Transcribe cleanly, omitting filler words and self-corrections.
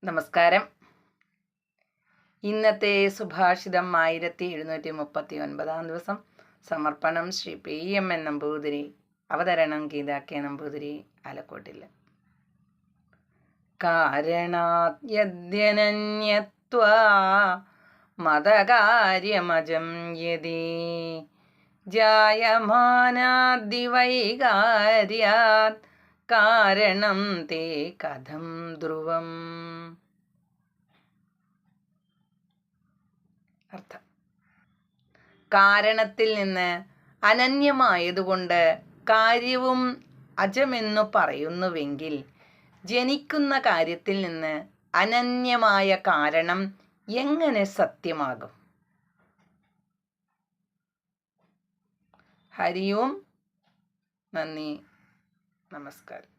നമസ്കാരം. ഇന്നത്തെ സുഭാഷിതം 1739 ദിവസം. സമർപ്പണം ശ്രീ PMN നമ്പൂതിരി. അവതരണം ഗീതാ K നമ്പൂതിരി, ആലക്കോട്ടിൽ. കാരണാദ്യനന്യത്വാ മതകാര്യമജം യതി ജായമാനാദ്ദിവൈകാര്യാത് കാരണം തേ കഥം ധ്രുവം. അർത്ഥം: കാരണത്തിൽ നിന്ന് അനന്യമായതുകൊണ്ട് കാര്യവും അജമെന്നു പറയുന്നുവെങ്കിൽ ജനിക്കുന്ന കാര്യത്തിൽ നിന്ന് അനന്യമായ കാരണം എങ്ങനെ സത്യമാകും? ഹരി ഓം. നന്ദി, നമസ്കാരം.